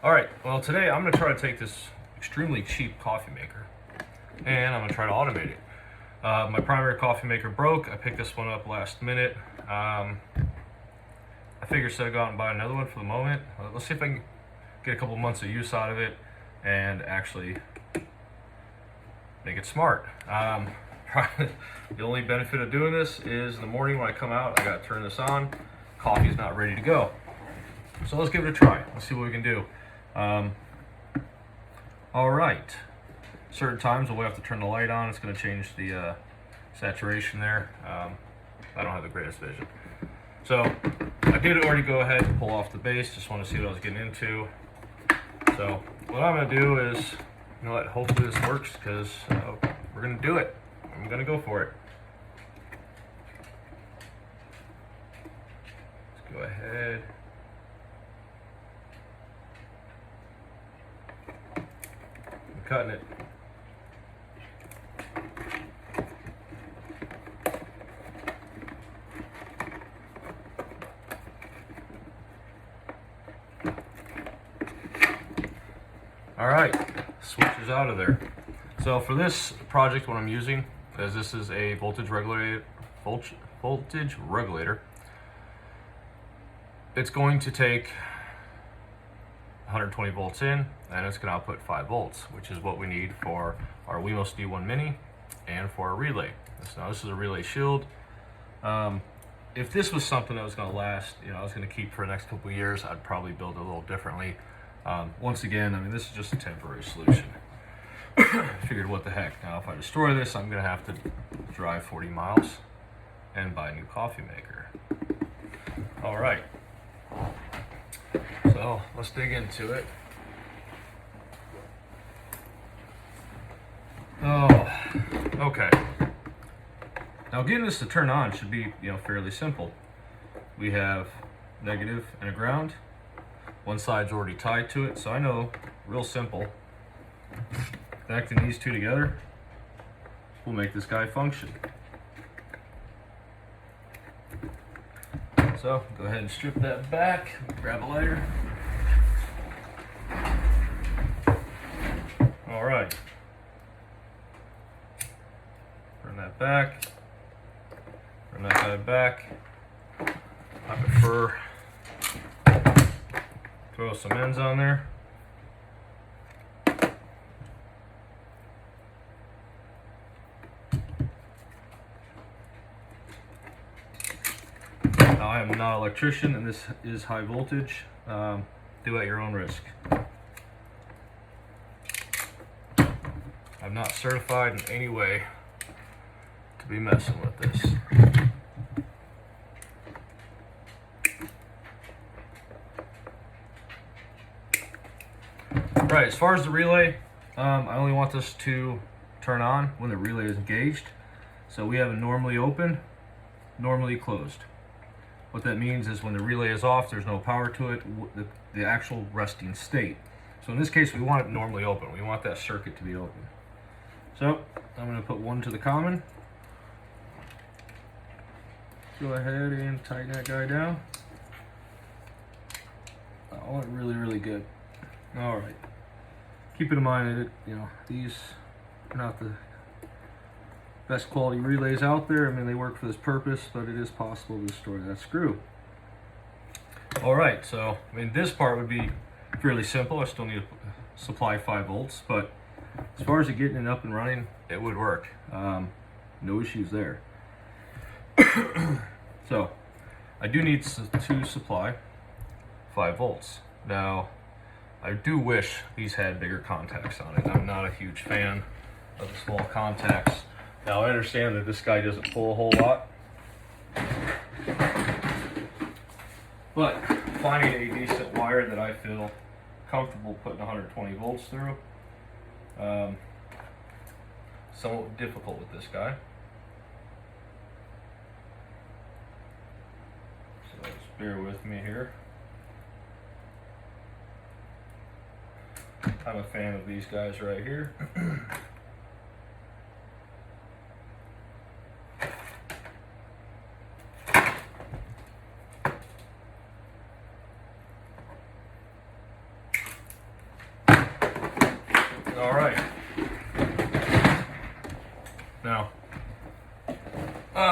All right, well today I'm gonna try to take this extremely cheap coffee maker and I'm gonna try to automate it. My primary coffee maker broke. I picked this one up last minute. I figured instead of go out and buy another one for the moment, let's see if I can get a couple months of use out of it and actually make it smart. The only benefit of doing this is in the morning when I come out, I gotta turn this on. Coffee's not ready to go. So let's give it a try. Let's see what we can do. All right. Certain times we'll have to turn the light on. It's going to change the saturation there. I don't have the greatest vision. So I did already go ahead and pull off the base. Just want to see what I was getting into. So what I'm going to do is, you know what, hopefully this works because we're going to do it. I'm going to go for it. Let's go ahead. Cutting it. All right, switches out of there. So for this project, what I'm using is this is a voltage regulator. It's going to take 120 volts in, and it's going to output 5 volts, which is what we need for our Wemos D1 Mini and for our relay. Now this is a relay shield. If this was something that was going to last, you know, I was going to keep for the next couple of years, I'd probably build it a little differently. Once again, I mean, this is just a temporary solution. Figured, what the heck? Now, if I destroy this, I'm going to have to drive 40 miles and buy a new coffee maker. All right. So let's dig into it. Oh, okay. Now getting this to turn on should be, you know, fairly simple. We have negative and a ground. One side's already tied to it, so I know, real simple. Connecting these two together will make this guy function. So go ahead and strip that back, grab a lighter. All right. Turn that back. Turn that guy back. I prefer throw some ends on there. Now, I am not an electrician, and this is high voltage. Do at your own risk. I'm not certified in any way to be messing with this. Right, as far as the relay, I only want this to turn on when the relay is engaged. So we have a normally open, normally closed. What that means is when the relay is off, there's no power to it, the actual resting state. So in this case, we want it normally open. We want that circuit to be open. So I'm going to put one to the common. Go ahead and tighten that guy down. Oh, really good. All right. Keep it in mind that, you know, these are not the best quality relays out there. I mean, they work for this purpose, but it is possible to destroy that screw. All right, so I mean, this part would be fairly simple. I still need to supply 5 volts, but as far as it getting it up and running, it would work. No issues there. So I do need to supply 5 volts. Now, I do wish these had bigger contacts on it. I'm not a huge fan of the small contacts. Now, I understand that this guy doesn't pull a whole lot, but finding a decent wire that I feel comfortable putting 120 volts through, somewhat difficult with this guy. So just bear with me here. I'm a fan of these guys right here.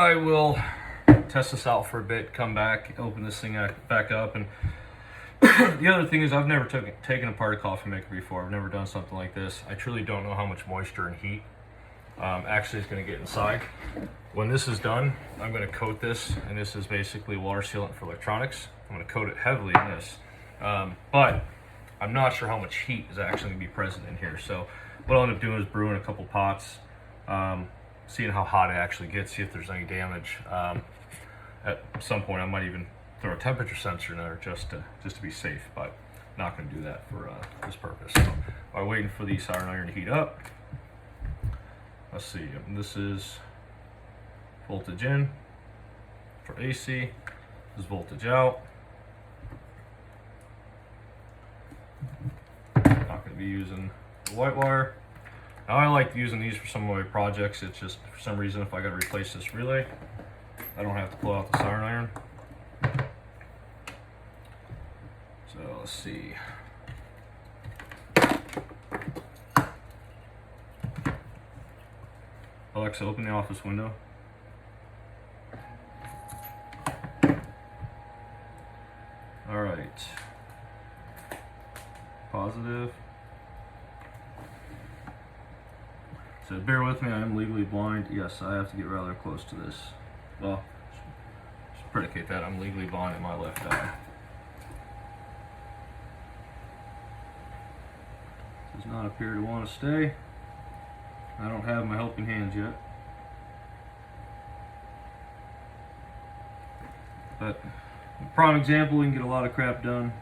I will test this out for a bit, come back, open this thing back up. And the other thing is, I've never taken apart a coffee maker before. I've never done something like this. I truly don't know how much moisture and heat actually is going to get inside. When this is done, I'm going to coat this, and this is basically water sealant for electronics. I'm going to coat it heavily in this, but I'm not sure how much heat is actually going to be present in here. So what I'll end up doing is brewing a couple pots, seeing how hot it actually gets, see if there's any damage. At some point I might even throw a temperature sensor in there just to be safe, but not going to do that for this purpose. So while waiting for the soldering iron to heat up, let's see, this is voltage in for AC, this is voltage out. Not going to be using the white wire. Now I like using these for some of my projects. It's just for some reason if I got to replace this relay, I don't have to pull out the soldering iron. So let's see. Alexa, open the office window. All right. Positive. So bear with me, I am legally blind. Yes, I have to get rather close to this. Well, just predicate that I'm legally blind in my left eye. Does not appear to want to stay. I don't have my helping hands yet. But prime example, we can get a lot of crap done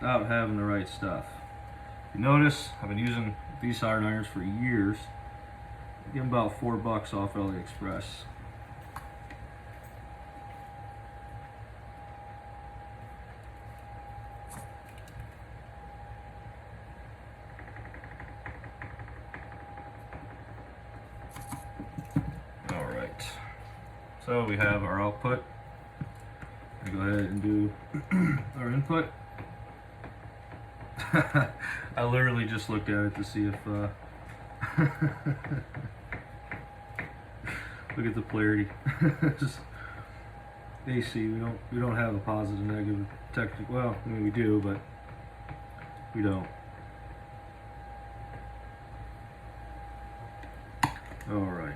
without having the right stuff. If you notice, I've been using these soldering irons for years. I get them about $4 off AliExpress. Alright, so we have our output. We go ahead and do our input. I literally just looked at it to see if look at the polarity. AC, we don't have a positive negative technically. Well, I mean we do, but we don't. All right.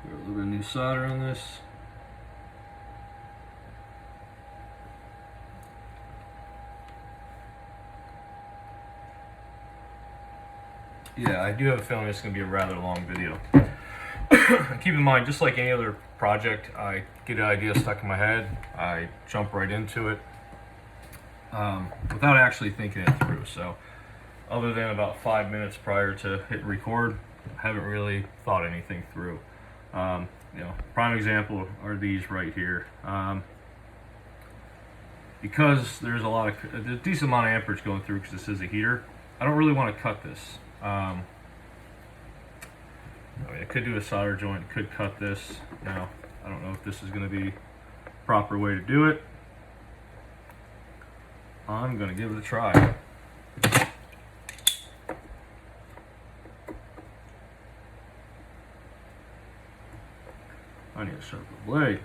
Put a little bit of new solder on this. Yeah, I do have a feeling it's going to be a rather long video. Keep in mind, just like any other project, I get an idea stuck in my head, I jump right into it without actually thinking it through. So other than about 5 minutes prior to hit record, I haven't really thought anything through. You know, prime example are these right here. Because there's a decent amount of amperage going through because this is a heater, I don't really want to cut this. I mean, I could do a solder joint, could cut this. Now, I don't know if this is going to be the proper way to do it. I'm going to give it a try. I need a sharper blade.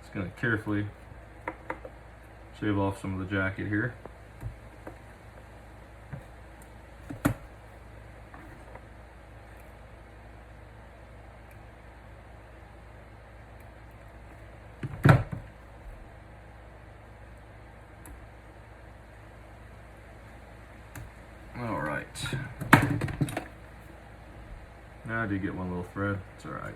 Just going to carefully shave off some of the jacket here. All right. Now I did get one little thread. It's all right.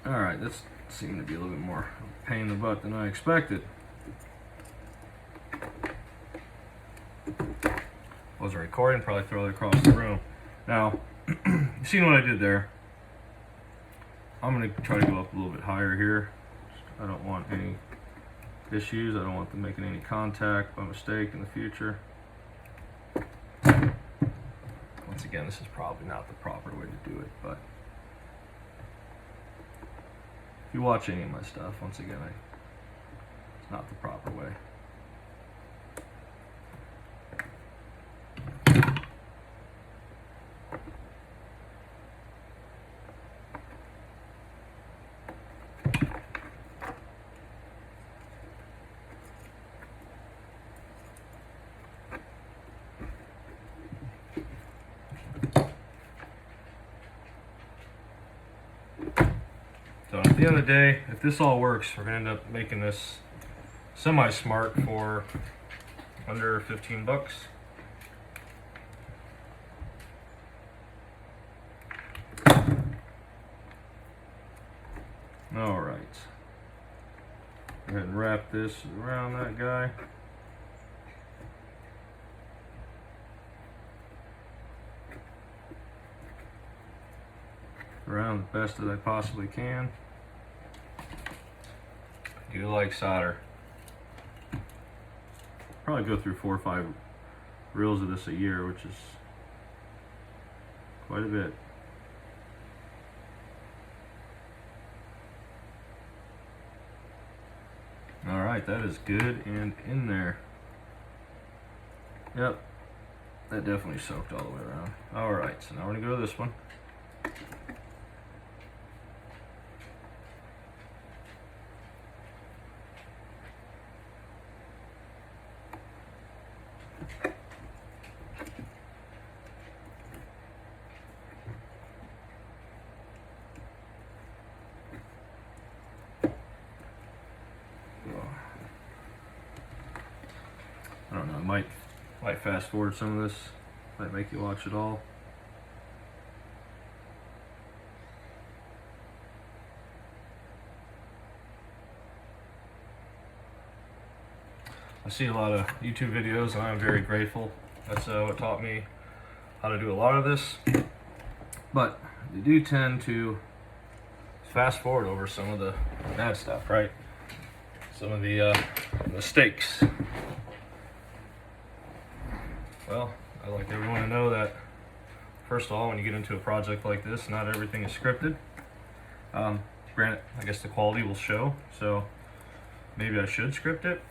All right, this seemed to be a little bit more pain in the butt than I expected. Wasn't recording, probably throw it across the room. Now, you seen what I did there? I'm gonna try to go up a little bit higher here. I don't want any issues. I don't want them making any contact by mistake in the future. again, this is probably not the proper way to do it, but if you watch any of my stuff, once again, it's not the proper way. So at the end of the day, if this all works, we're going to end up making this semi-smart for under 15 bucks. All right. Go ahead and wrap this around that guy. Around the best that I possibly can. I do like solder. Probably go through 4 or 5 reels of this a year, which is quite a bit. Alright, that is good and in there. Yep, that definitely soaked all the way around. Alright, so now we're going to go to this one. I don't know, I might fast forward some of this, might make you watch it all. I see a lot of YouTube videos and I'm very grateful. That's what taught me how to do a lot of this. But you do tend to fast forward over some of the bad stuff, right? Some of the mistakes. Well, I'd like everyone to know that, first of all, when you get into a project like this, not everything is scripted. Granted, I guess the quality will show, so maybe I should script it.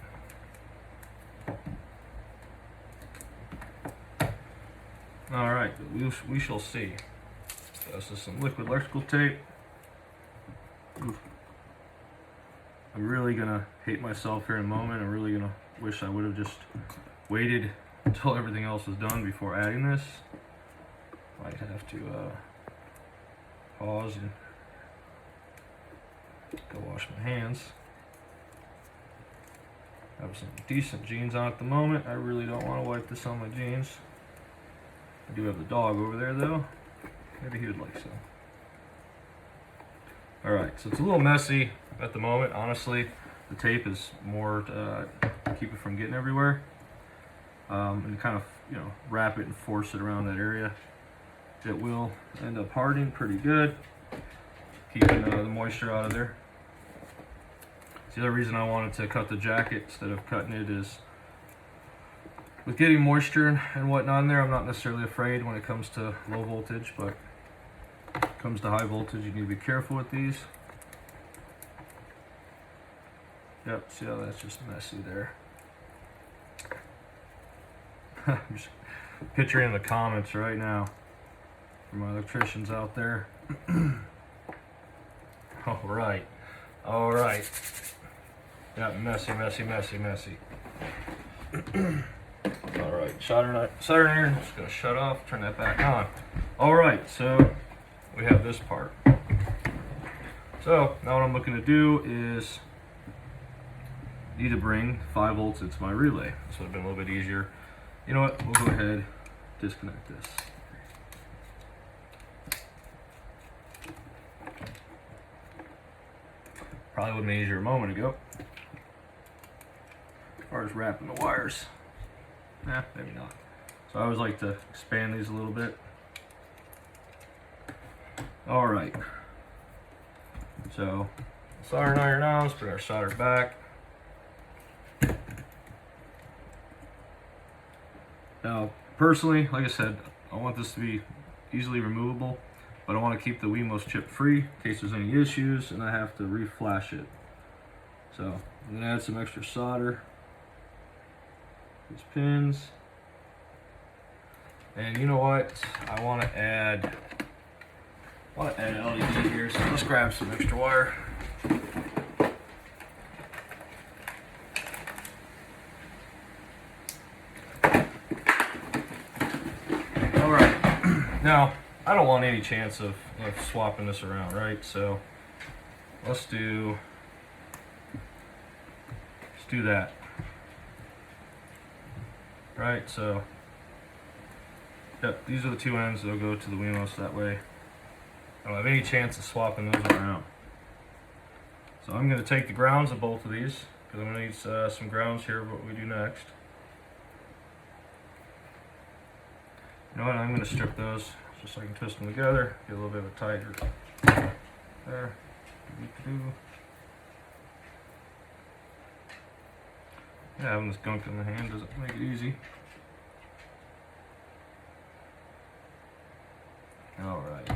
Alright, we shall see. So this is some liquid electrical tape. Oof. I'm really gonna hate myself here in a moment. I'm really gonna wish I would have just waited until everything else was done before adding this. Might have to pause and go wash my hands. I have some decent jeans on at the moment. I really don't want to wipe this on my jeans. I do have the dog over there though. Maybe he would like some. Alright, so it's a little messy at the moment. Honestly, the tape is more to keep it from getting everywhere. And kind of, you know, wrap it and force it around that area. It will end up hardening pretty good, keeping the moisture out of there. The other reason I wanted to cut the jacket instead of cutting it is with getting moisture and whatnot in there, I'm not necessarily afraid when it comes to low voltage, but when it comes to high voltage, you need to be careful with these. Yep, see how that's just messy there. I'm just picturing the comments right now for my electricians out there. Alright. Alright. Yeah, messy, messy, messy, messy. Alright, solder iron, just gonna shut off, turn that back on. Alright, so we have this part. So now what I'm looking to do is need to bring 5 volts into my relay. This would have been a little bit easier. You know what, we'll go ahead, disconnect this. Probably would have been easier a moment ago. As far as wrapping the wires. Maybe not. So I always like to expand these a little bit. Alright. So, soldering iron on, let's put our solder back. Now, personally, like I said, I want this to be easily removable, but I want to keep the Wemos chip free in case there's any issues and I have to reflash it. So I'm gonna add some extra solder. These pins. And you know what? I want to add LED here, so let's grab some extra wire. Alright, now I don't want any chance of swapping this around, right? So let's do that. Right, so yep, these are the two ends that'll go to the Wemos. That way I don't have any chance of swapping those around. So I'm going to take the grounds of both of these, because I'm going to need some grounds here for what we do next. You know what, I'm going to strip those just so I can twist them together, get a little bit of a tighter. There. Yeah, having this gunk in the hand doesn't make it easy. Alright.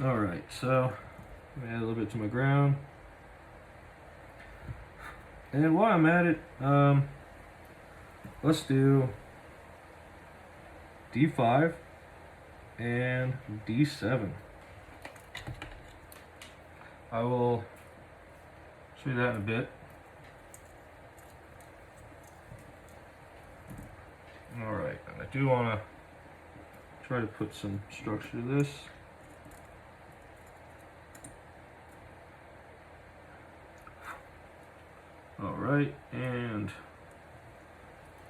Alright, so let me add a little bit to my ground. And while I'm at it, let's do D5 and D7. I will show you that in a bit. Alright, I do want to try to put some structure to this. Alright, and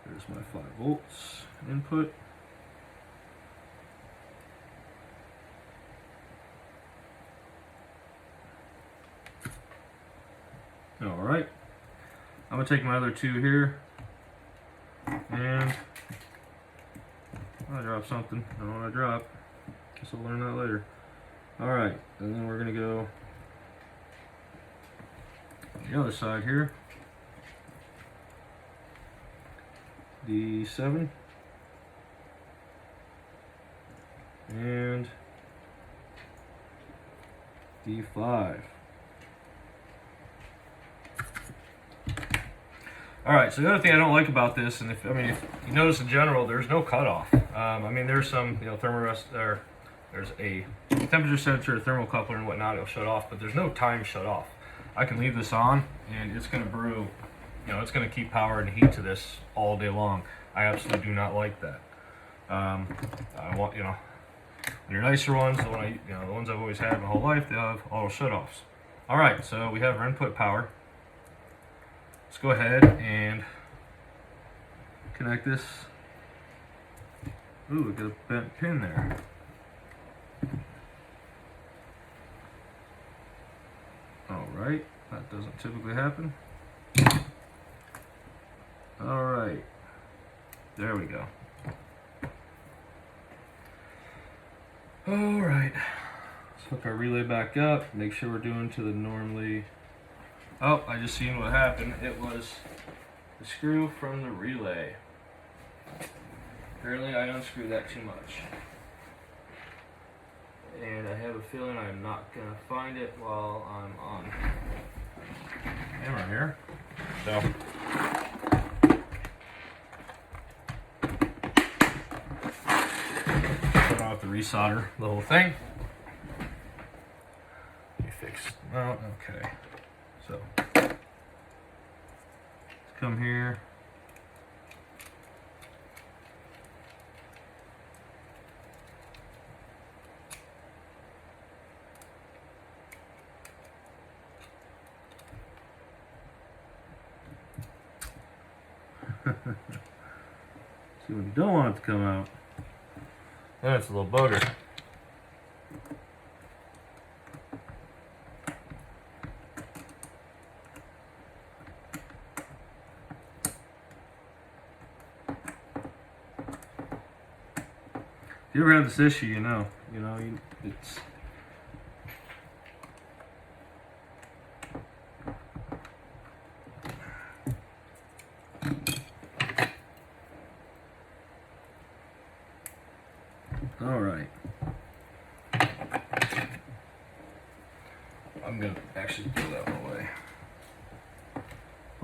there's my 5 volts input. Alright, I'm going to take my other two here, and I dropped something. I don't know what I dropped. Guess I'll learn that later. Alright, and then we're going to go on the other side here. D7 and D5. Alright, so the other thing I don't like about this, and if you notice in general, there's no cutoff. I mean, there's some, there's a temperature sensor, a thermocoupler and whatnot, it'll shut off, but there's no time shut off. I can leave this on and it's going to brew, it's going to keep power and heat to this all day long. I absolutely do not like that. I want, your nicer ones, the ones I've always had my whole life, they have auto shut-offs. Alright, so we have our input power. Let's go ahead and connect this. Ooh, we got a bent pin there. Alright, that doesn't typically happen. Alright, there we go. Alright, let's hook our relay back up, make sure we're doing to the normally. Oh, I just seen what happened. It was the screw from the relay. Apparently I unscrewed that too much. And I have a feeling I'm not going to find it while I'm on camera here. So, I'll have to resolder the whole thing. Let me fix, well, okay. So, let's come here. See, when you don't want it to come out, then it's a little bugger. If you ever have this issue, it's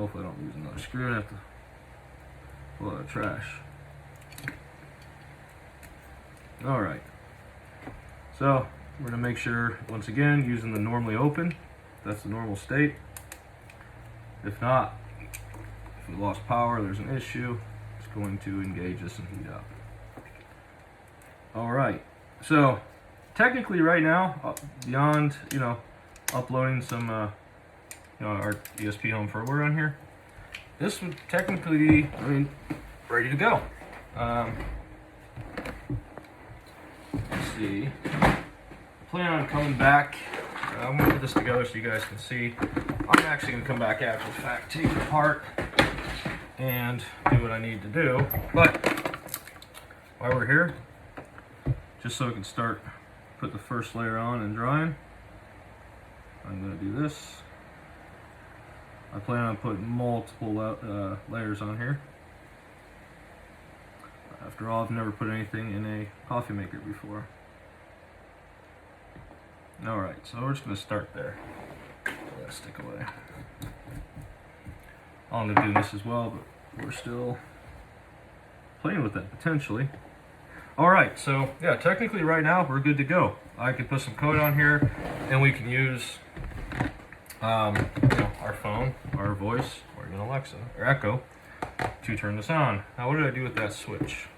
Hopefully I don't lose another screw and have to pull out of trash. Alright. So, we're going to make sure, once again, using the normally open. That's the normal state. If not, if we lost power, there's an issue. It's going to engage this and heat up. Alright. So, technically right now, beyond, uploading some, our ESPHome firmware on here, this would technically be, ready to go. Let's see. I plan on coming back. I'm going to put this together so you guys can see. I'm actually going to come back after the fact, take it apart, and do what I need to do. But while we're here, just so I can start, put the first layer on and drying, I'm going to do this. I plan on putting multiple layers on here. After all, I've never put anything in a coffee maker before. Alright, so we're just going to start there. Pull that stick away. I'm going to do this as well, but we're still playing with that potentially. Alright, so yeah, technically right now we're good to go. I could put some code on here and we can use our phone, our voice, or even Alexa, or Echo, to turn this on. Now what did I do with that switch?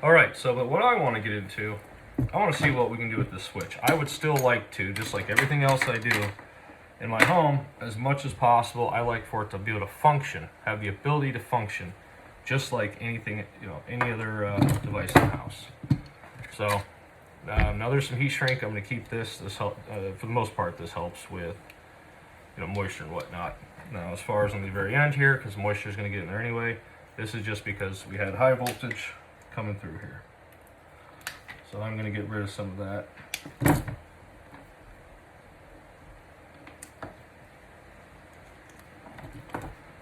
Alright, so but what I want to get into, I want to see what we can do with this switch. I would still like to, just like everything else I do in my home, as much as possible, I like for it to be able to function, have the ability to function, just like anything, any other device in the house. So now there's some heat shrink. I'm going to keep this. This help, for the most part, this helps with moisture and whatnot. Now, as far as on the very end here, because moisture is going to get in there anyway, this is just because we had high voltage coming through here. So I'm going to get rid of some of that.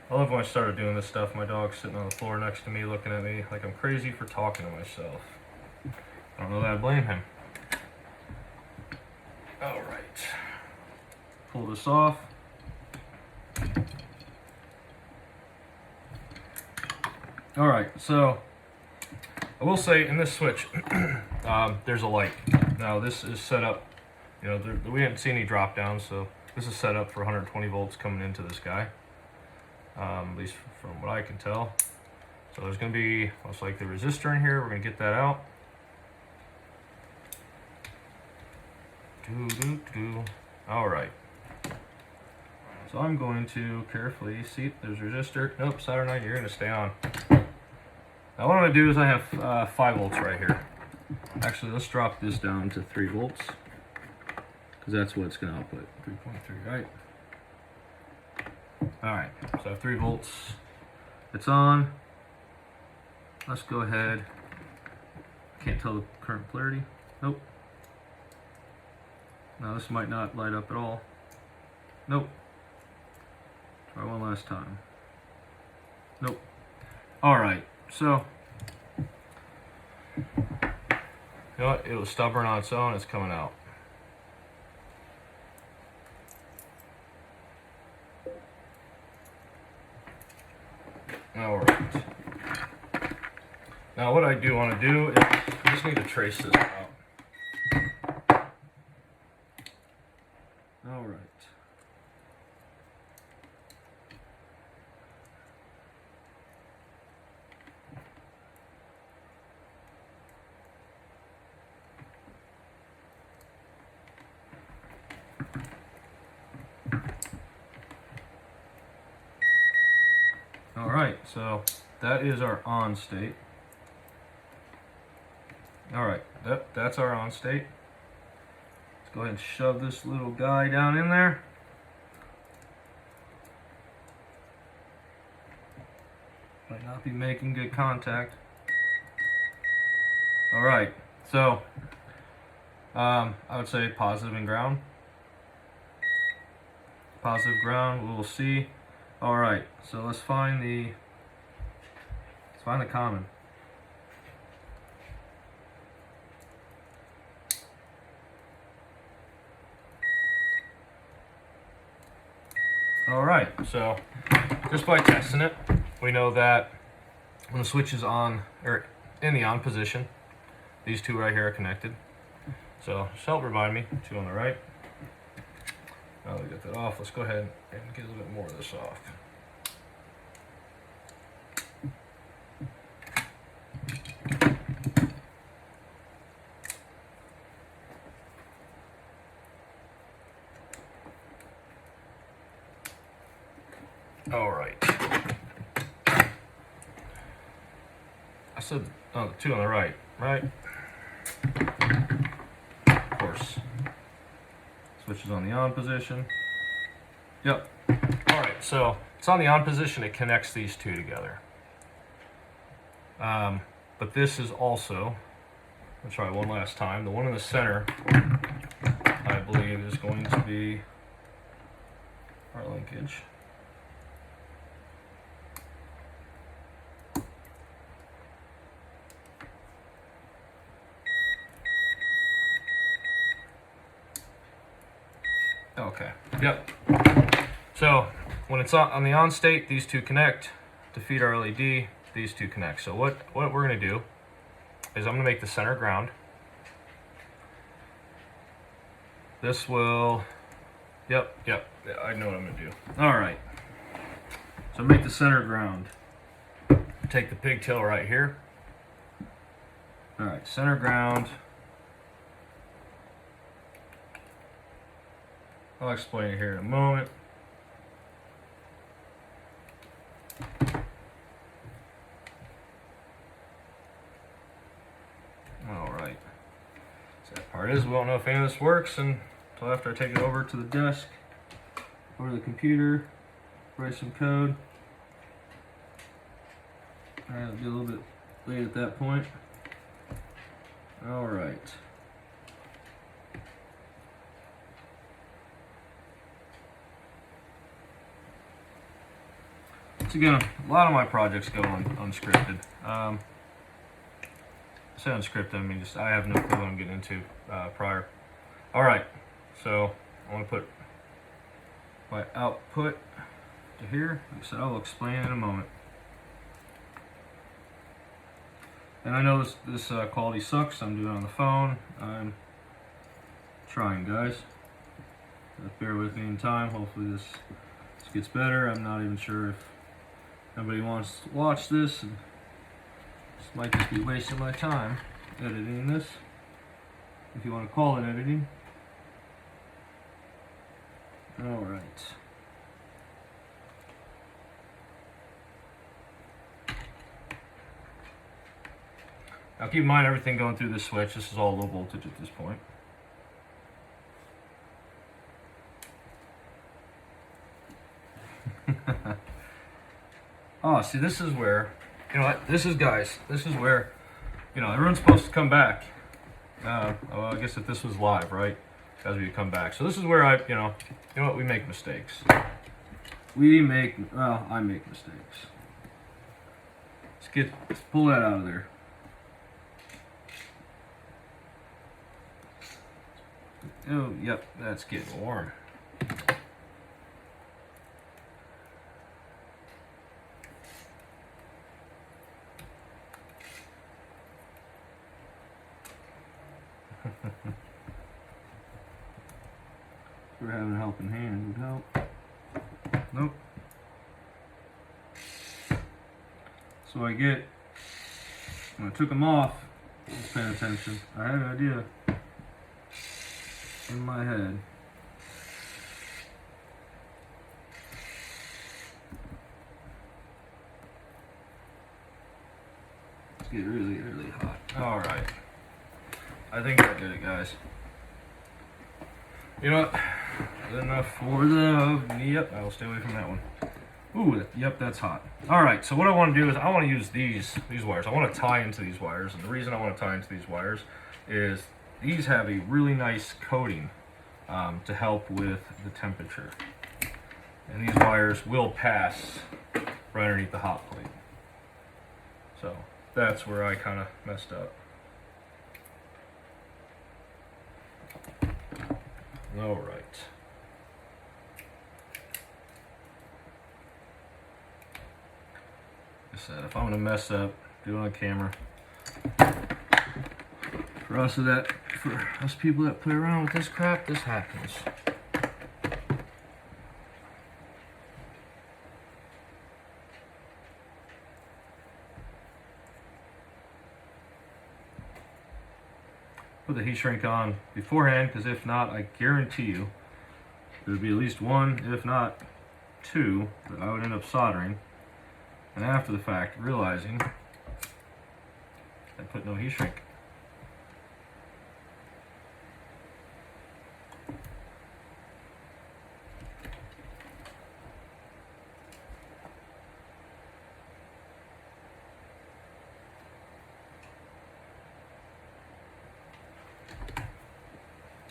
I love when I started doing this stuff. My dog's sitting on the floor next to me looking at me like I'm crazy for talking to myself. I don't know that I blame him. Alright. Pull this off. Alright, so I will say in this switch, there's a light. Now this is set up, we didn't see any drop downs, so this is set up for 120 volts coming into this guy. At least from what I can tell. So there's going to be most likely a resistor in here. We're going to get that out. Alright. So I'm going to carefully see, there's a resistor. Nope, solder night, you're going to stay on. Now what I'm going to do is I have 5 volts right here. Actually, let's drop this down to 3 volts. Because that's what it's going to output. 3.3, right? Alright, so I have 3 volts. It's on. Let's go ahead. Can't tell the current polarity. Nope. Now this might not light up at all. Nope. Try one last time. Nope. Alright, so you know what? It was stubborn on its own, it's coming out. Alright. Now what I do want to do is I just need to trace this out. Alright. Alright, so that is our on state. Alright, that's our on state. Let's go ahead and shove this little guy down in there. Might not be making good contact. Alright, so I would say positive and ground. Positive ground, we will see. Alright, so let's find the common. All right, so just by testing it, we know that when the switch is on, or in the on position, these two right here are connected. So just help remind me, two on the right. Now that we get that off, let's go ahead and get a little bit more of this off. All right. I said, oh, the two on the right, right? Of course. Switch is on the on position. Yep. All right, so it's on the on position. It connects these two together. But this is also, I'll try one last time. The one in the center, I believe, is going to be our linkage. Okay, yep. So when it's on the on state, these two connect. To feed our LED, these two connect. So what we're gonna do is I'm gonna make the center ground. This will, yep, I know what I'm gonna do. All right, so make the center ground. Take the pigtail right here. All right, center ground. I'll explain it here in a moment. All right. So that part is, we won't know if any of this works until after I take it over to the desk, over to the computer, write some code. All right, it'll be a little bit late at that point. All right. So again, a lot of my projects go unscripted. I say unscripted, I mean just I have no clue what I'm getting into prior. All right, so I want to put my output to here. Like I said, I'll explain in a moment. And I know this quality sucks. I'm doing it on the phone. I'm trying, guys. Just bear with me in time. Hopefully this gets better. I'm not even sure if nobody wants to watch this, and this might just be wasting my time editing this, if you want to call it editing. All right. Now keep in mind everything going through this switch. This is all low voltage at this point. Oh, see, this is where, you know what, this is, guys, this is where, you know, everyone's supposed to come back. Well, I guess if this was live, right, guys, we come back. So this is where you know what, we make mistakes. I make mistakes. Let's pull that out of there. Oh, yep, that's getting warm. We're having a helping hand would help. Nope. So when I took them off, I was paying attention. I had an idea in my head. It's getting really, really hot. All right. I think I did it, guys. You know what? Good enough for yep, I'll stay away from that one. Ooh, yep, that's hot. All right, so what I want to do is I want to use these wires. I want to tie into these wires, and the reason I want to tie into these wires is these have a really nice coating to help with the temperature. And these wires will pass right underneath the hot plate. So that's where I kind of messed up. All right. I said, if I'm gonna mess up, do it on camera. For us people that play around with this crap, this happens. Put the heat shrink on beforehand, because if not, I guarantee you there'd be at least one, if not two, that I would end up soldering, and after the fact realizing I put no heat shrink.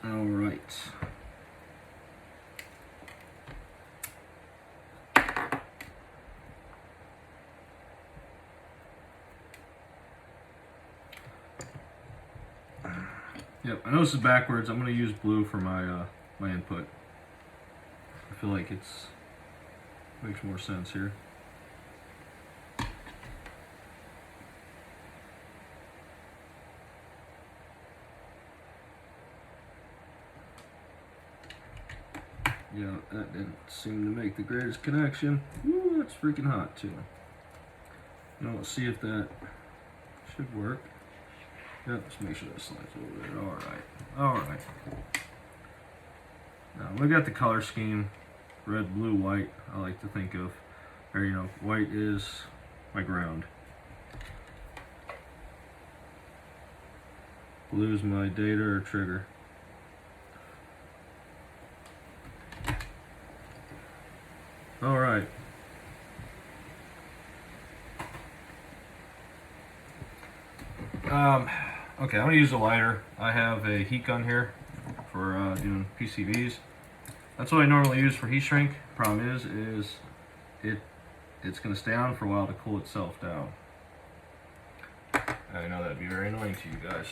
All right. Yep, I know this is backwards. I'm going to use blue for my my input. I feel like it's makes more sense here. Yeah, that didn't seem to make the greatest connection. Ooh, it's freaking hot too. Now let's see if that should work. Yep, let's make sure that slides over there. Alright. Now we got the color scheme. Red, blue, white, I like to think of. Or, you know, white is my ground. Blue is my data or trigger. Alright. Okay, I'm going to use a lighter. I have a heat gun here for doing PCBs. That's what I normally use for heat shrink. Problem is it's going to stay on for a while to cool itself down. I know that'd be very annoying to you guys.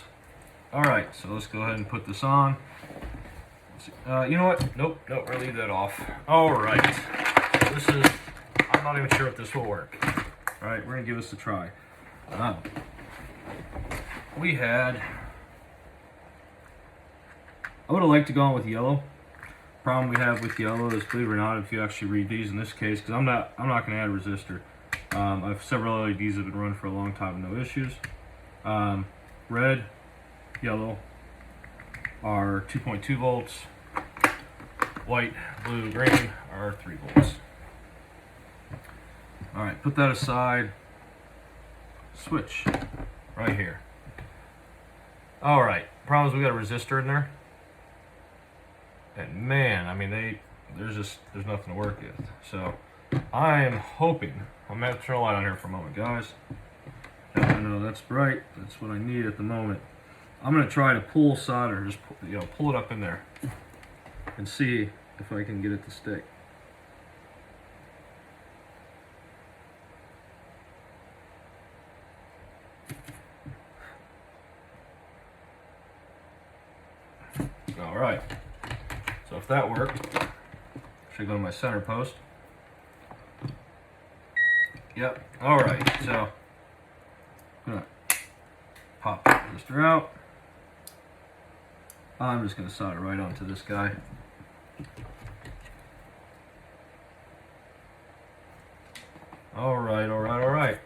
Alright, so let's go ahead and put this on. You know what? Nope, we'll leave that off. Alright. This is, I'm not even sure if this will work. Alright, we're going to give this a try. We had, I would have liked to go on with yellow. Problem we have with yellow is, believe it or not, if you actually read these in this case, because I'm not going to add a resistor. I have several LEDs that have been run for a long time, no issues. Red, yellow are 2.2 volts. White, blue, green are 3 volts. Alright, put that aside. Switch right here. Alright, problem is we got a resistor in there. And man, I mean, there's nothing to work with. So I am hoping, I'm going to have to turn the light on here for a moment, guys. I know that's bright, that's what I need at the moment. I'm going to try to pull solder, just pull it up in there and see if I can get it to stick. Alright, so if that worked, should go to my center post. Yep, alright, so I'm gonna pop the resistor out. I'm just gonna solder right onto this guy. Alright.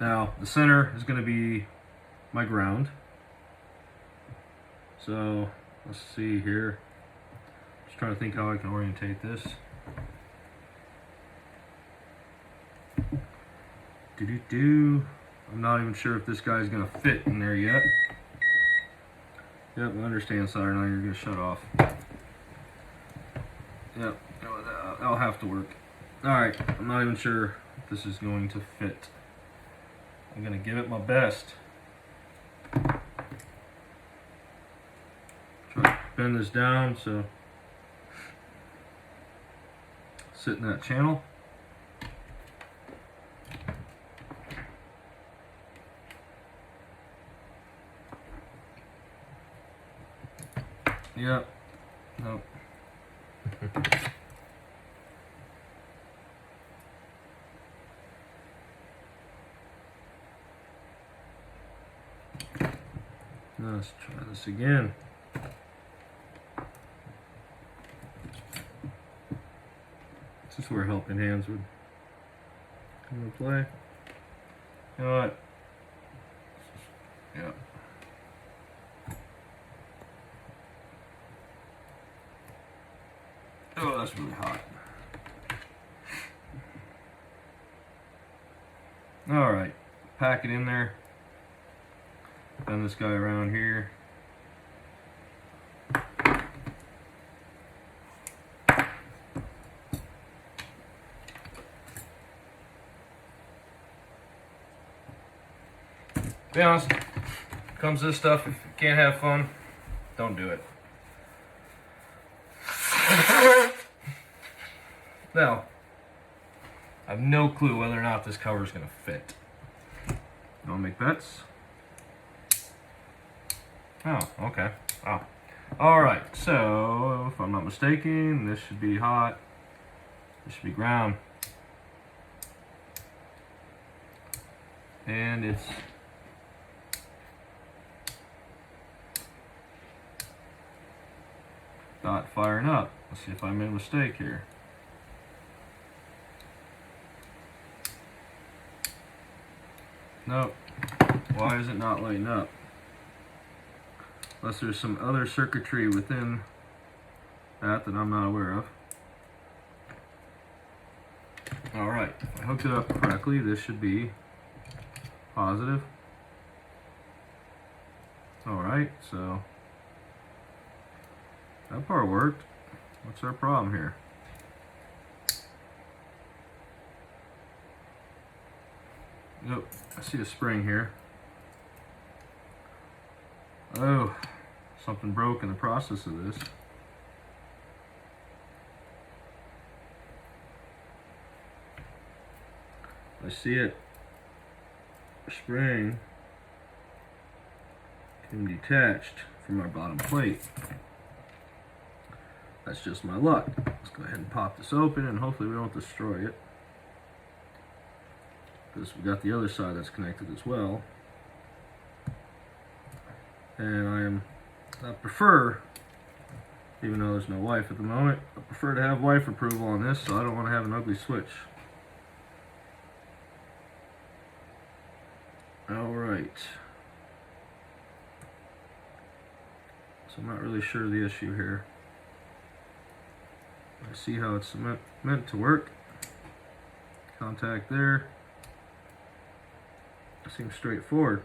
Now, the center is gonna be my ground. So let's see here. Just trying to think how I can orientate this. I'm not even sure if this guy's gonna fit in there yet. Yep, I understand, solder. Now you're gonna shut off. Yep, that'll have to work. Alright, I'm not even sure if this is going to fit. I'm gonna give it my best. Bend this down so sit in that channel. Yep. Nope. Let's try this again. This is where helping hands would come into play. You know what? Yeah. Oh, that's really hot. All right, pack it in there. Bend this guy around here. Be honest, comes this stuff, if you can't have fun, don't do it. Now, I have no clue whether or not this cover is going to fit. You want to make bets? Oh, okay. Oh. Alright, so if I'm not mistaken, this should be hot. This should be ground. And it's not firing up. Let's see if I made a mistake here. Nope. Why is it not lighting up? Unless there's some other circuitry within that I'm not aware of. Alright, if I hooked it up correctly, this should be positive. Alright, so that part worked. What's our problem here? Nope, I see a spring here. Oh, something broke in the process of this. I see it. A spring came detached from our bottom plate. That's just my luck. Let's go ahead and pop this open and hopefully we don't destroy it, because we got the other side that's connected as well. And I prefer, even though there's no wife at the moment, I prefer to have wife approval on this, so I don't want to have an ugly switch. Alright. So I'm not really sure of the issue here. I see how it's meant to work. Contact there. Seems straightforward.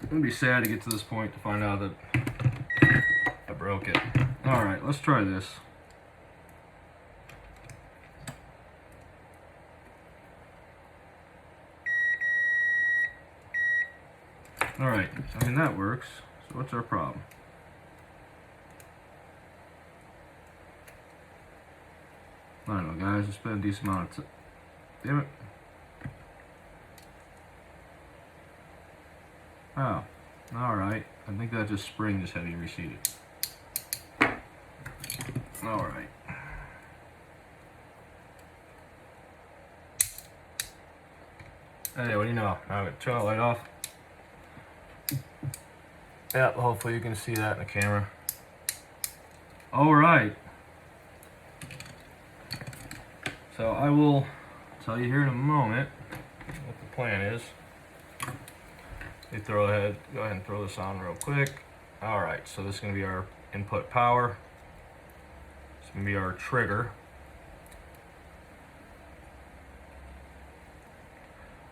I'm gonna be sad to get to this point to find out that I broke it. Alright, let's try this. Alright, I mean that works. So what's our problem? I don't know, guys, it's been a decent amount of time. Damn it. Oh, alright. I think that just spring just had to be reseated. Alright. Hey, what do you know? I'm gonna turn the light off. Yeah, hopefully you can see that in the camera. Alright. So I will tell you here in a moment what the plan is. Go ahead and throw this on real quick. Alright, so this is going to be our input power. It's going to be our trigger.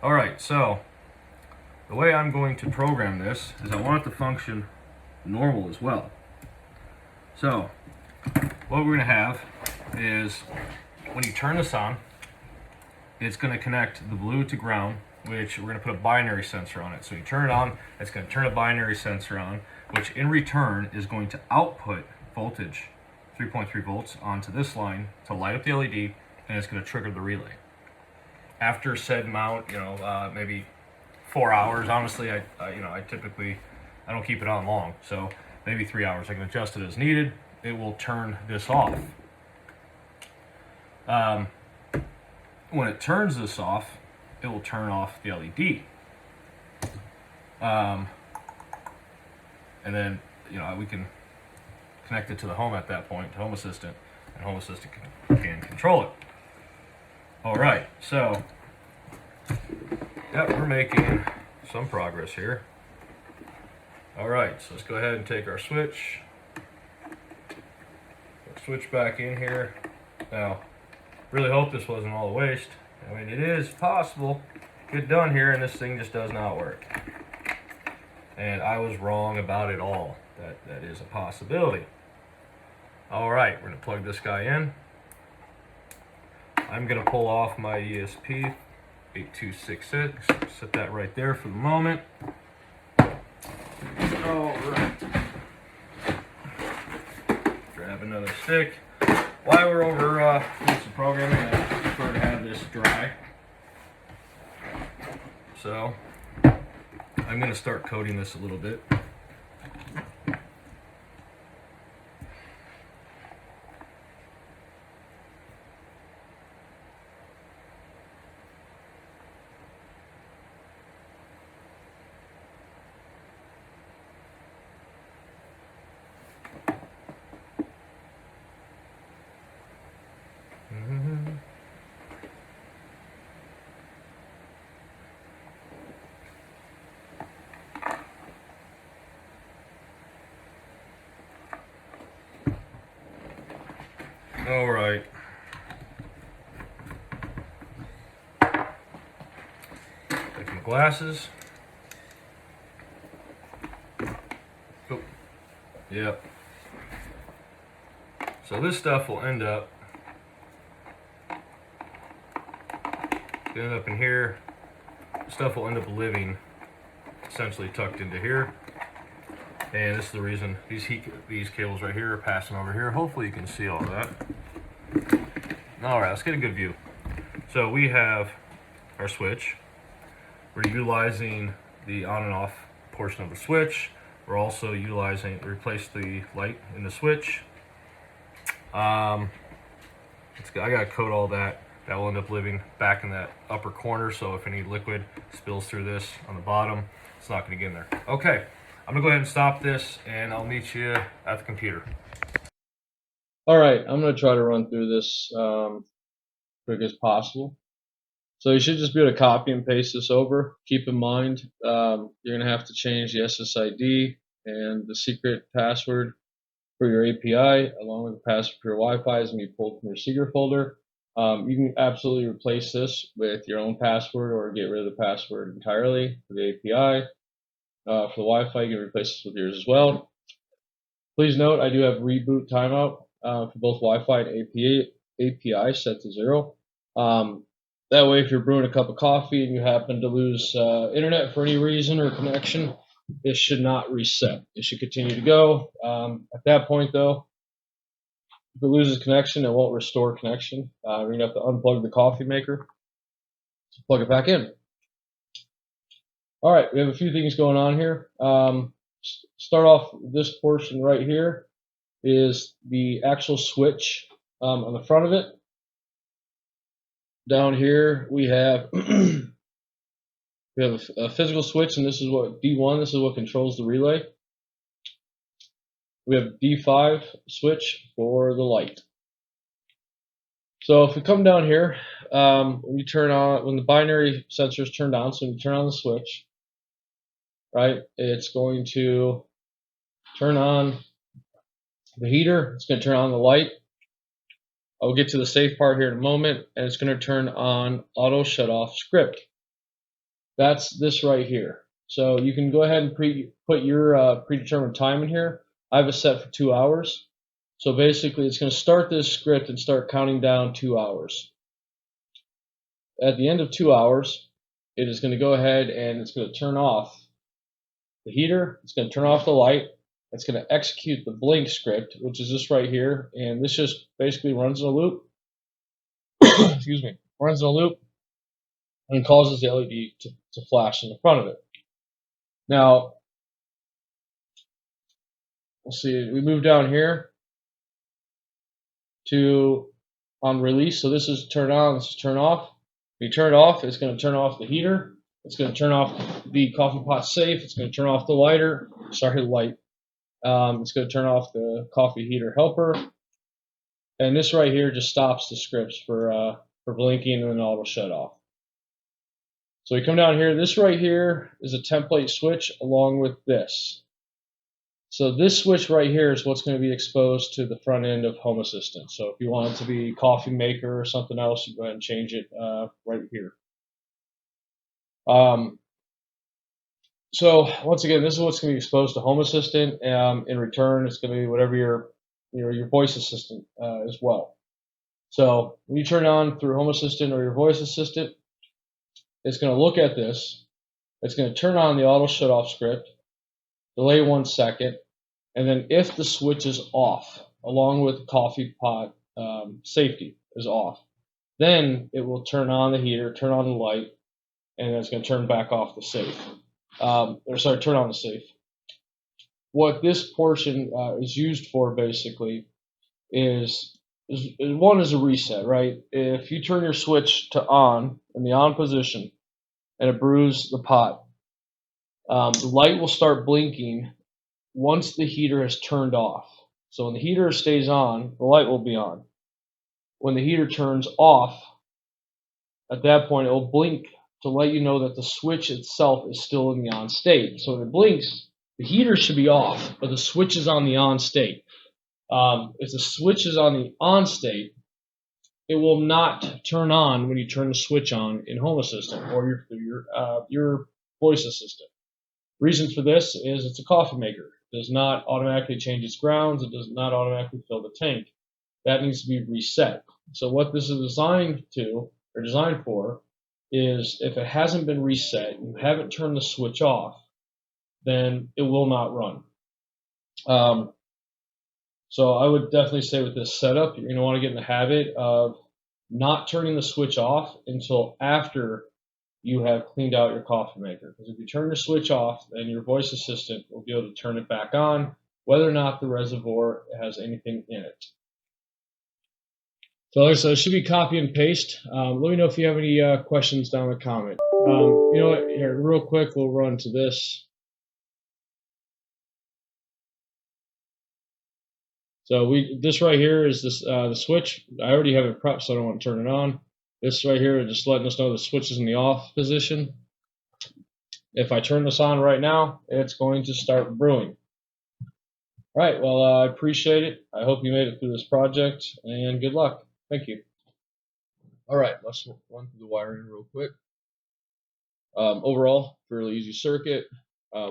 Alright, so the way I'm going to program this is I want it to function normal as well. So what we're going to have is, when you turn this on, it's going to connect the blue to ground, which we're going to put a binary sensor on it. So you turn it on, it's going to turn a binary sensor on, which in return is going to output voltage, 3.3 volts, onto this line to light up the LED, and it's going to trigger the relay. After said amount, maybe 4 hours. Honestly, I don't keep it on long, so maybe 3 hours. I can adjust it as needed. It will turn this off. When it turns this off, it will turn off the LED. And then, you know, we can connect it to the home at that point, to Home Assistant, and Home Assistant can control it. All right, so yeah, we're making some progress here. All right, so let's go ahead and take our switch. Switch back in here. Now, really hope this wasn't all a waste. I mean, it is possible. Get done here, and this thing just does not work. And I was wrong about it all. That is a possibility. All right, we're gonna plug this guy in. I'm gonna pull off my ESP8266. Set that right there for the moment. All right. Grab another stick. While we're over doing some programming, I prefer to have this dry. So I'm going to start coating this a little bit. All right. Take my glasses. Oh, yep. So this stuff will end up in here. Stuff will end up living essentially tucked into here. And this is the reason these cables right here are passing over here. Hopefully you can see all that. All right, let's get a good view. So we have our switch. We're utilizing the on and off portion of the switch. We're also utilizing, replace the light in the switch. I gotta coat all that. That will end up living back in that upper corner, so if any liquid spills through this on the bottom, it's not gonna get in there. Okay. I'm gonna go ahead and stop this, and I'll meet you at the computer. All right, I'm gonna try to run through this quick as possible. So you should just be able to copy and paste this over. Keep in mind, you're gonna have to change the SSID and the secret password for your API, along with the password for your Wi-Fi is gonna be pulled from your secret folder. You can absolutely replace this with your own password or get rid of the password entirely for the API. For the Wi-Fi, you can replace this with yours as well. Please note, I do have reboot timeout for both Wi-Fi and API set to 0. That way, if you're brewing a cup of coffee and you happen to lose internet for any reason or connection, it should not reset. It should continue to go. At that point, though, if it loses connection, it won't restore connection. You're going to have to unplug the coffee maker to plug it back in. All right, we have a few things going on here. Start off this portion right here is the actual switch on the front of it. Down here we have a physical switch, and this is what D1. This is what controls the relay. We have D5 switch for the light. So if we come down here, when the binary sensor is turned on, so when you turn on the switch, right, it's going to turn on the heater, it's going to turn on the light. I'll get to the safe part here in a moment, and it's going to turn on auto shut off script. That's this right here. So you can go ahead and put your predetermined time in here. I have it set for 2 hours. So basically it's going to start this script and start counting down 2 hours. At the end of 2 hours, it is going to go ahead and it's going to turn off the heater, it's going to turn off the light, it's going to execute the blink script, which is this right here, and this just basically runs in a loop. Excuse me, runs in a loop and causes the LED to flash in the front of it. Now, we'll see, we move down here to on release, so this is turn on, this is turn off. When you turn it off, it's going to turn off the heater. It's going to turn off the coffee pot safe. It's going to turn off the light. It's going to turn off the coffee heater helper. And this right here just stops the scripts for blinking, and then auto shut off. So we come down here. This right here is a template switch along with this. So this switch right here is what's going to be exposed to the front end of Home Assistant. So if you want it to be coffee maker or something else, you go ahead and change it right here. So once again, this is what's going to be exposed to Home Assistant. In return, it's going to be whatever your voice assistant as well. So when you turn it on through Home Assistant or your voice assistant, it's going to look at this. It's going to turn on the auto shut off script, delay 1 second, and then if the switch is off, along with the coffee pot safety is off, then it will turn on the heater, turn on the light, and it's going to turn back off the safe. Turn on the safe. What this portion is used for basically is one is a reset, right? If you turn your switch to on in the on position and it brews the pot, the light will start blinking once the heater is turned off. So when the heater stays on, the light will be on. When the heater turns off, at that point it will blink to let you know that the switch itself is still in the on state. So when it blinks, the heater should be off, but the switch is on the on state. If the switch is on the on state, it will not turn on when you turn the switch on in Home Assistant or your voice assistant. Reason for this is it's a coffee maker. It does not automatically change its grounds. It does not automatically fill the tank. That needs to be reset. So what this is designed for is if it hasn't been reset, you haven't turned the switch off, then it will not run. So I would definitely say with this setup, you're going to want to get in the habit of not turning the switch off until after you have cleaned out your coffee maker. Because if you turn the switch off, then your voice assistant will be able to turn it back on, whether or not the reservoir has anything in it. So like I said, it should be copy and paste. Let me know if you have any questions down in the comment. You know what, here, real quick, we'll run to this. So this right here is the switch. I already have it prepped, so I don't want to turn it on. This right here is just letting us know the switch is in the off position. If I turn this on right now, it's going to start brewing. All right, well, I appreciate it. I hope you made it through this project, and good luck. Thank you. All right, let's run through the wiring real quick. Overall, fairly easy circuit.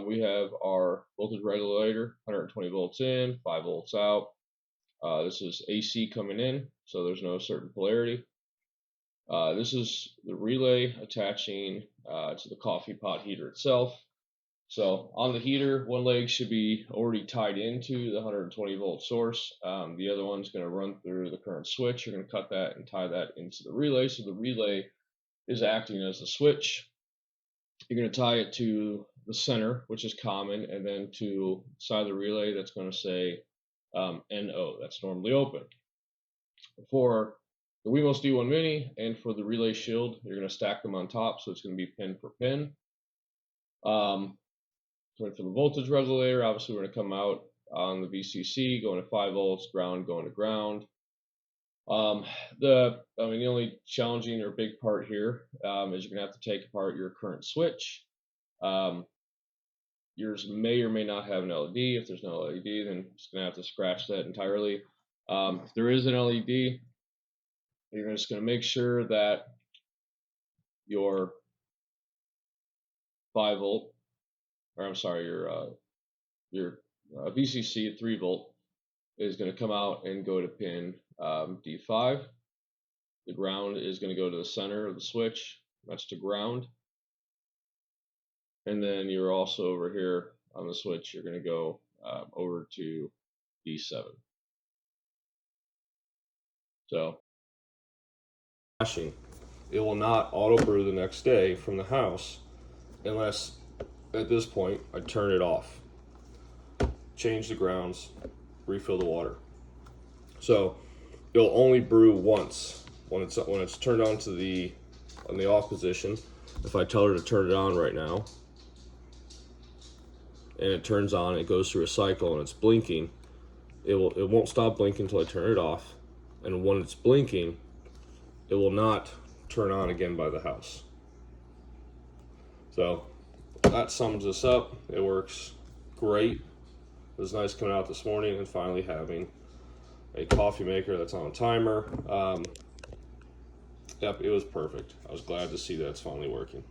We have our voltage regulator, 120 volts in, 5 volts out. This is AC coming in, so there's no certain polarity. This is the relay attaching to the coffee pot heater itself. So on the heater, one leg should be already tied into the 120 volt source. The other one's going to run through the current switch. You're going to cut that and tie that into the relay. So the relay is acting as the switch. You're going to tie it to the center, which is common, and then to the side of the relay that's going to say NO. That's normally open. For the Wemos D1 Mini and for the relay shield, you're going to stack them on top, so it's going to be pin for pin. For the voltage regulator, obviously we're going to come out on the VCC, going to 5 volts, ground going to ground. The only challenging or big part here is you're going to have to take apart your current switch. Yours may or may not have an LED. If there's no LED, then it's going to have to scratch that entirely. If there is an LED, you're just going to make sure that your 5 volt, or I'm sorry, your VCC at 3 volt is going to come out and go to pin D5. The ground is going to go to the center of the switch. That's to ground. And then you're also over here on the switch, you're going to go over to D7. So it will not auto brew the next day from the house unless at this point I turn it off, change the grounds, refill the water. So it'll only brew once when it's turned on to the in the off position. If I tell her to turn it on right now, and it turns on, it goes through a cycle and it's blinking, it won't stop blinking until I turn it off. And when it's blinking, it will not turn on again by the house. So that sums this up. It works great. It was nice coming out this morning and finally having a coffee maker that's on a timer. Yep, it was perfect. I was glad to see that it's finally working.